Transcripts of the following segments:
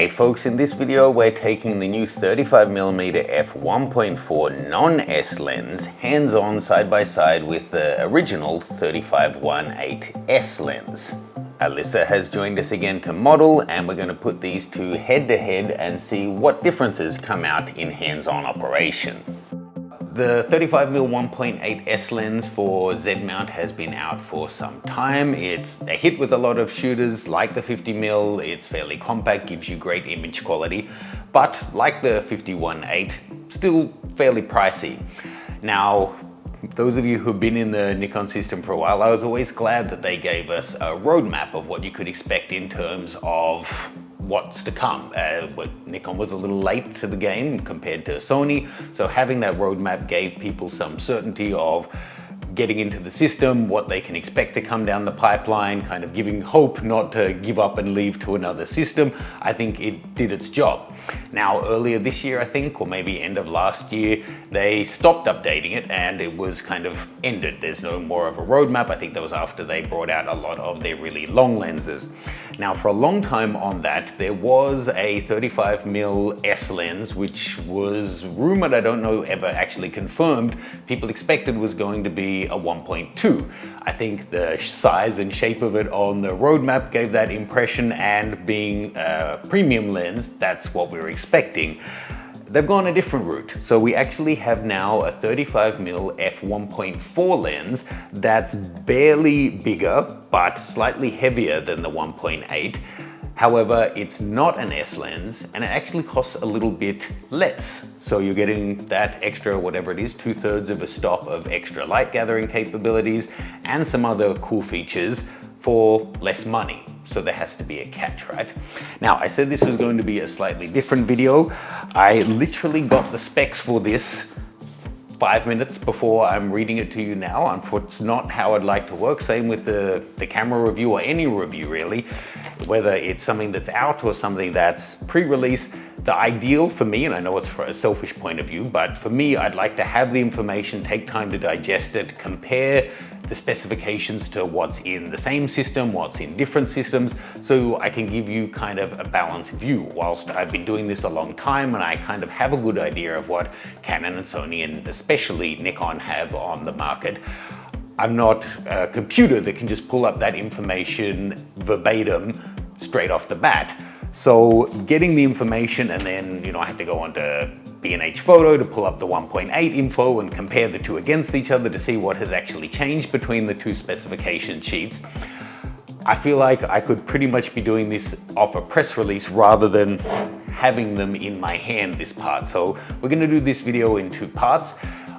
Hey folks, in this video we're taking the new 35mm f1.4 non-S lens hands-on side by side with the original 35-1.8 S lens. Alyssa has joined us again to model, and we're going to put these two head to head and see what differences come out in hands-on operation. The 35mm 1.8 S lens for Z-mount has been out for some time. It's a hit with a lot of shooters. Like the 50mm, it's fairly compact, gives you great image quality, but like the 51.8, still fairly pricey. Now, those of you who've been in the Nikon system for a while, I was always glad that they gave us a roadmap of what you could expect in terms of what's to come. Nikon was a little late to the game compared to Sony, so having that roadmap gave people some certainty of getting into the system, what they can expect to come down the pipeline, kind of giving hope not to give up and leave to another system. I think it did its job. Now, earlier this year, I think, or maybe end of last year, they stopped updating it and it was kind of ended. There's no more of a roadmap. I think that was after they brought out a lot of their really long lenses. Now, for a long time on that, there was a 35mm S lens, which was rumored, I don't know, ever actually confirmed, people expected was going to be a 1.2. I think the size and shape of it on the roadmap gave that impression, and being a premium lens, that's what we were expecting. They've gone a different route. So we actually have now a 35mm f1.4 lens that's barely bigger, but slightly heavier than the 1.8. However, it's not an S lens, and it actually costs a little bit less. So you're getting that extra, whatever it is, 2/3 of a stop of extra light gathering capabilities and some other cool features for less money. So there has to be a catch, right? Now, I said this was going to be a slightly different video. I literally got the specs for this 5 minutes before I'm reading it to you now. Unfortunately, it's not how I'd like to work. Same with the camera review, or any review really, whether it's something that's out or something that's pre-release. The ideal for me, and I know it's from a selfish point of view, but for me, I'd like to have the information, take time to digest it, compare the specifications to what's in the same system, what's in different systems, so I can give you kind of a balanced view. Whilst I've been doing this a long time and I kind of have a good idea of what Canon and Sony and especially Nikon have on the market, I'm not a computer that can just pull up that information verbatim straight off the bat. So getting the information, and then, I had to go onto B&H Photo to pull up the 1.8 info and compare the two against each other to see what has actually changed between the two specification sheets. I feel like I could pretty much be doing this off a press release rather than having them in my hand, this part. So we're gonna do this video in two parts.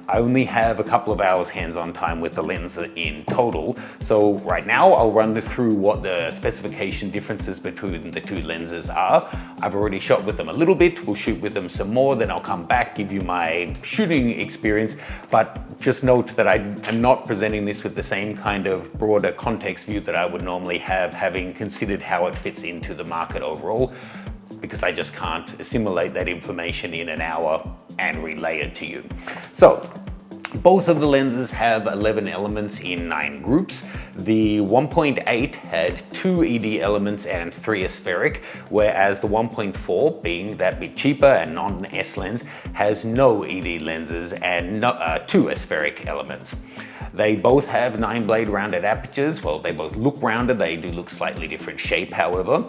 I only have a couple of hours hands-on time with the lens in total. So right now I'll run through what the specification differences between the two lenses are. I've already shot with them a little bit. We'll shoot with them some more, then I'll come back, give you my shooting experience. But just note that I am not presenting this with the same kind of broader context view that I would normally have, having considered how it fits into the market overall, because I just can't assimilate that information in an hour and relay it to you. So, both of the lenses have 11 elements in 9 groups. The 1.8 had 2 ED elements and 3 aspheric, whereas the 1.4, being that bit cheaper and non-S lens, has no ED lenses and 2 aspheric elements. They both have 9-blade rounded apertures. Well, they both look rounded. They do look slightly different shape, however.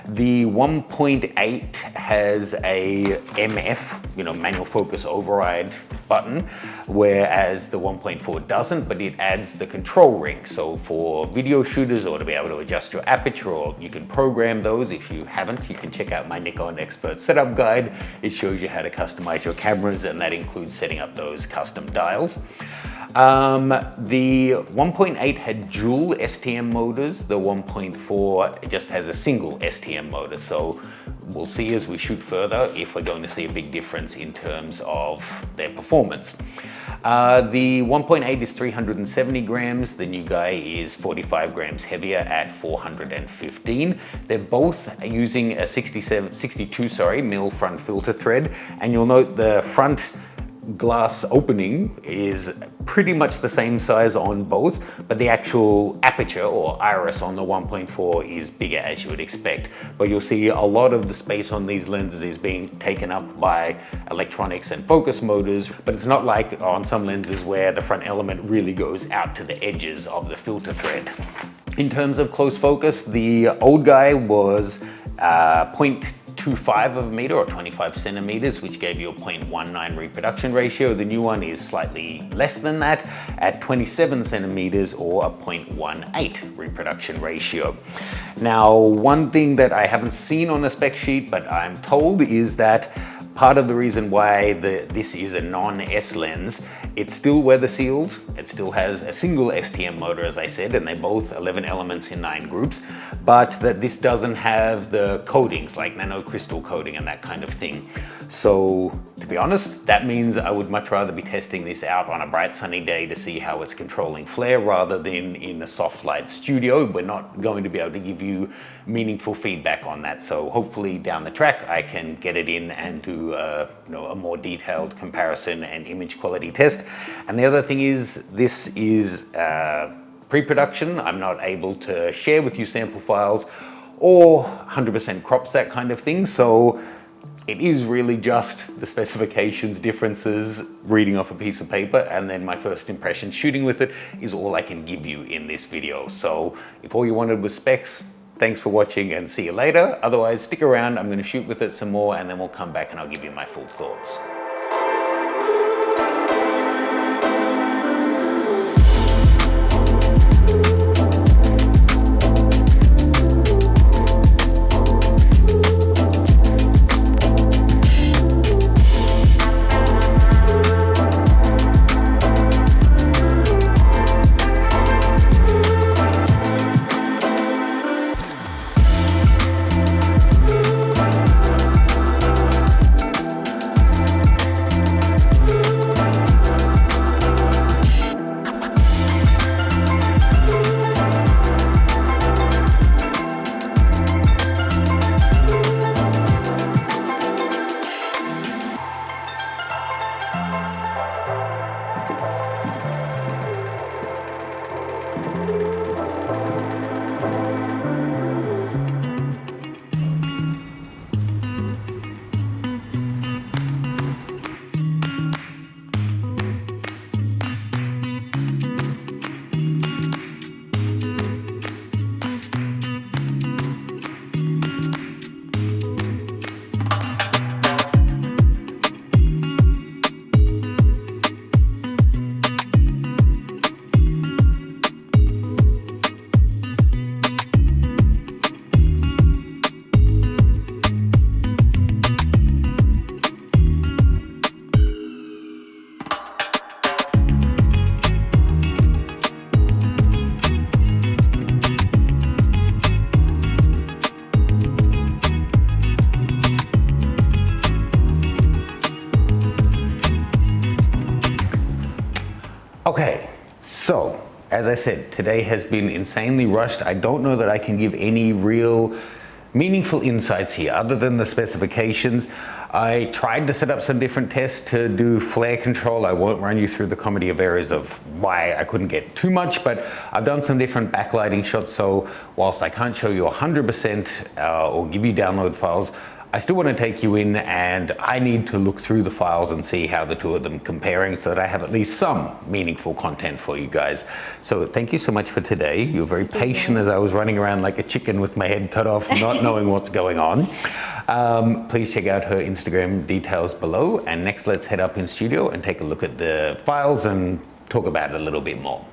The 1.8 has a MF, manual focus override button, whereas the 1.4 doesn't, but it adds the control ring. So for video shooters, or to be able to adjust your aperture, or you can program those. If you haven't, you can check out my Nikon Expert Setup Guide. It shows you how to customize your cameras, and that includes setting up those custom dials. The 1.8 had dual STM motors. The 1.4 just has a single STM motor. So we'll see as we shoot further if we're going to see a big difference in terms of their performance. The 1.8 is 370 grams. The new guy is 45 grams heavier at 415. They're both using a 62 mil front filter thread, and you'll note the front glass opening is pretty much the same size on both, but the actual aperture or iris on the 1.4 is bigger, as you would expect. But you'll see a lot of the space on these lenses is being taken up by electronics and focus motors, but it's not like on some lenses where the front element really goes out to the edges of the filter thread. In terms of close focus, the old guy was 0.25 of a meter or 25 centimeters, which gave you a 0.19 reproduction ratio. The new one is slightly less than that at 27 centimeters or a 0.18 reproduction ratio. Now, one thing that I haven't seen on a spec sheet, but I'm told, is that part of the reason why this is a non-S lens, it's still weather sealed. It still has a single STM motor, as I said, and they're both 11 elements in 9 groups, but that this doesn't have the coatings like nanocrystal coating and that kind of thing. So to be honest, that means I would much rather be testing this out on a bright sunny day to see how it's controlling flare rather than in a soft light studio. We're not going to be able to give you meaningful feedback on that. So hopefully down the track, I can get it in and do a more detailed comparison and image quality test. And the other thing is, this is pre-production. I'm not able to share with you sample files or 100% crops, that kind of thing. So it is really just the specifications differences reading off a piece of paper, and then my first impression shooting with it is all I can give you in this video. So if all you wanted was specs, thanks for watching and see you later. Otherwise, stick around, I'm gonna shoot with it some more and then we'll come back and I'll give you my full thoughts. Okay, so as I said, today has been insanely rushed. I don't know that I can give any real meaningful insights here other than the specifications. I tried to set up some different tests to do flare control. I won't run you through the comedy of errors of why I couldn't get too much, but I've done some different backlighting shots. So whilst I can't show you 100% or give you download files, I still want to take you in, and I need to look through the files and see how the two of them comparing so that I have at least some meaningful content for you guys. So thank you so much for today. You were very patient as I was running around like a chicken with my head cut off, not knowing what's going on. Please check out her Instagram details below. And next, let's head up in studio and take a look at the files and talk about it a little bit more.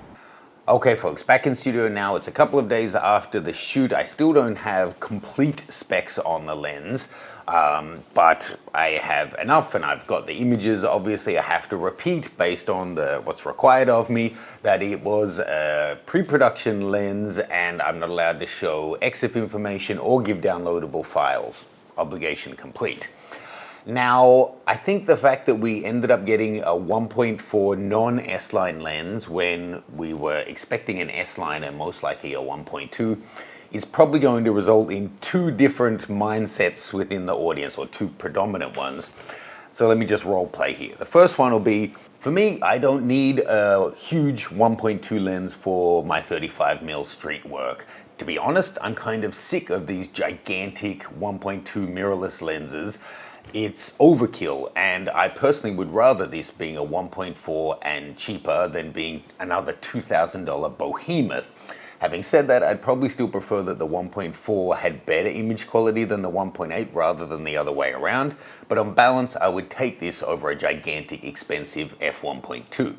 Okay folks, back in studio now. It's a couple of days after the shoot. I still don't have complete specs on the lens, but I have enough, and I've got the images. Obviously I have to repeat based on what's required of me that it was a pre-production lens and I'm not allowed to show EXIF information or give downloadable files. Obligation complete. Now, I think the fact that we ended up getting a 1.4 non-S-line lens when we were expecting an S-line and most likely a 1.2 is probably going to result in two different mindsets within the audience, or two predominant ones. So let me just role play here. The first one will be, for me, I don't need a huge 1.2 lens for my 35mm street work. To be honest, I'm kind of sick of these gigantic 1.2 mirrorless lenses. It's overkill, and I personally would rather this being a 1.4 and cheaper than being another $2,000 behemoth. Having said that, I'd probably still prefer that the 1.4 had better image quality than the 1.8 rather than the other way around, but on balance I would take this over a gigantic expensive f1.2.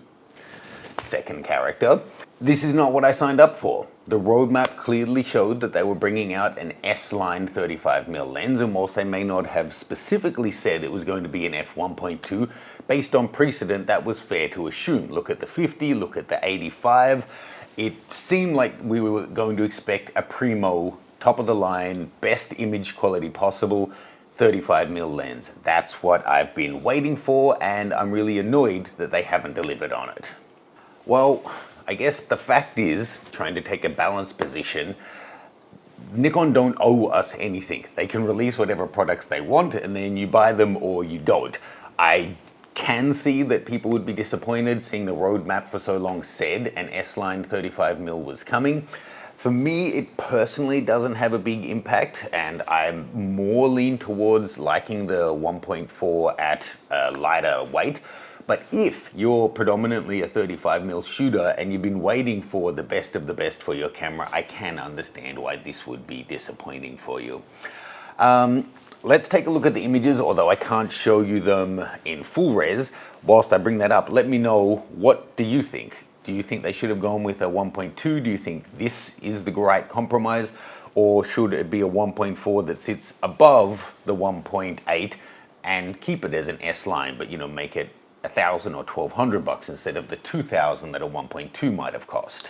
Second character, this is not what I signed up for. The roadmap clearly showed that they were bringing out an S-line 35mm lens, and whilst they may not have specifically said it was going to be an f1.2, based on precedent that was fair to assume. Look at the 50, look at the 85. It seemed like we were going to expect a primo, top of the line, best image quality possible 35mm lens. That's what I've been waiting for, and I'm really annoyed that they haven't delivered on it. Well, I guess the fact is, trying to take a balanced position, Nikon don't owe us anything. They can release whatever products they want and then you buy them or you don't. I can see that people would be disappointed seeing the roadmap for so long said an S-line 35mm was coming. For me, it personally doesn't have a big impact, and I'm more lean towards liking the 1.4 at a lighter weight. But if you're predominantly a 35mm shooter and you've been waiting for the best of the best for your camera, I can understand why this would be disappointing for you. Let's take a look at the images, although I can't show you them in full res. Whilst I bring that up, let me know, what do you think? Do you think they should have gone with a 1.2? Do you think this is the right compromise? Or should it be a 1.4 that sits above the 1.8 and keep it as an S-line, but make it $1,000 or $1,200 instead of the $2,000 that a 1.2 might have cost?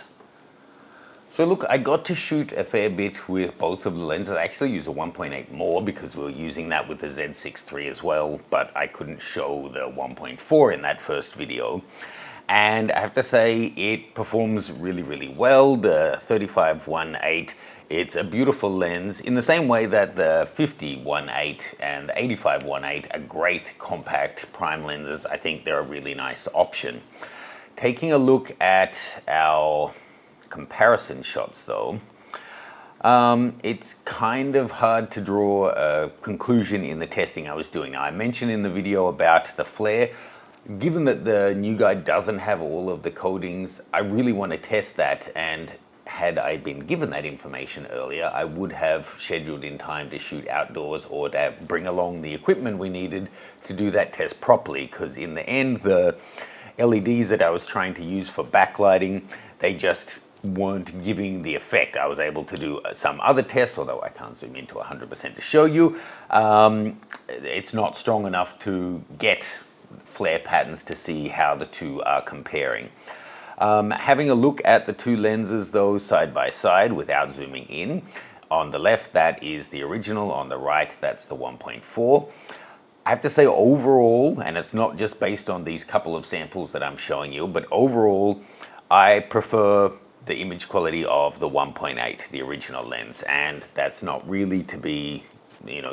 So look, I got to shoot a fair bit with both of the lenses. I actually use a 1.8 more because we were using that with the Z6 III as well, but I couldn't show the 1.4 in that first video. And I have to say, it performs really, really well. The 35-1.8, it's a beautiful lens in the same way that the 50-1.8 and the 85-1.8 are great compact prime lenses. I think they're a really nice option. Taking a look at our comparison shots though, it's kind of hard to draw a conclusion in the testing I was doing. Now, I mentioned in the video about the flare. Given that the new guy doesn't have all of the coatings, I really want to test that, and had I been given that information earlier, I would have scheduled in time to shoot outdoors or to bring along the equipment we needed to do that test properly, because in the end, the LEDs that I was trying to use for backlighting, they just weren't giving the effect. I was able to do some other tests, although I can't zoom into 100% to show you. It's not strong enough to get flare patterns to see how the two are comparing. Having a look at the two lenses though side by side without zooming in, on the left that is the original, on the right that's the 1.4. I have to say overall, and it's not just based on these couple of samples that I'm showing you, but overall I prefer the image quality of the 1.8, the original lens, and that's not really to be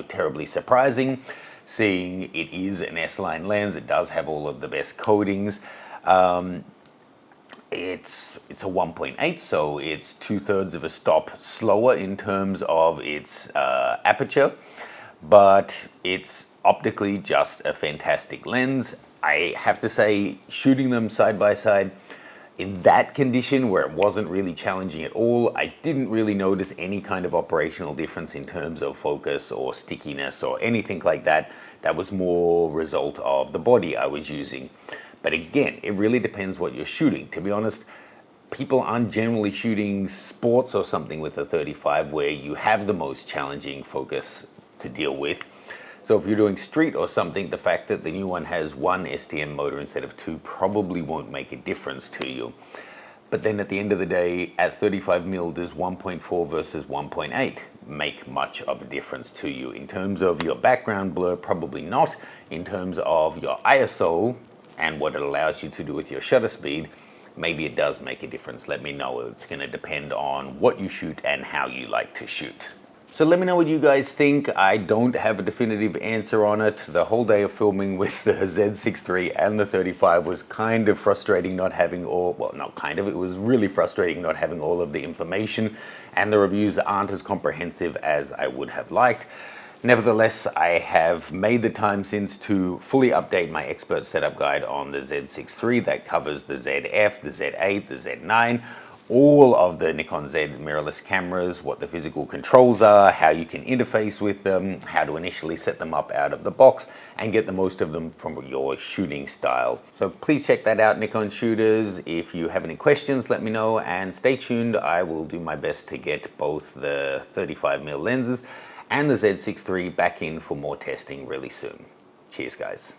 terribly surprising. Seeing it is an S-line lens, it does have all of the best coatings. It's a 1.8, so it's 2/3 of a stop slower in terms of its aperture, but it's optically just a fantastic lens. I have to say, shooting them side by side in that condition where it wasn't really challenging at all, I didn't really notice any kind of operational difference in terms of focus or stickiness or anything like that. That was more result of the body I was using. But again, it really depends what you're shooting. To be honest, people aren't generally shooting sports or something with a 35 where you have the most challenging focus to deal with. So if you're doing street or something, the fact that the new one has one STM motor instead of two probably won't make a difference to you. But then at the end of the day, at 35mm, does 1.4 versus 1.8 make much of a difference to you? In terms of your background blur, probably not. In terms of your ISO and what it allows you to do with your shutter speed, maybe it does make a difference. Let me know. It's going to depend on what you shoot and how you like to shoot. So let me know what you guys think. I don't have a definitive answer on it. The whole day of filming with the Z6 III and the 35 was kind of frustrating not having all, well, not kind of, it was really frustrating not having all of the information, and the reviews aren't as comprehensive as I would have liked. Nevertheless, I have made the time since to fully update my expert setup guide on the Z6 III that covers the ZF, the Z8, the Z9, all of the Nikon Z mirrorless cameras, what the physical controls are, how you can interface with them, how to initially set them up out of the box, and get the most of them from your shooting style. So please check that out, Nikon shooters. If you have any questions, let me know, and stay tuned. I will do my best to get both the 35mm lenses and the Z6 III back in for more testing really soon. Cheers, guys.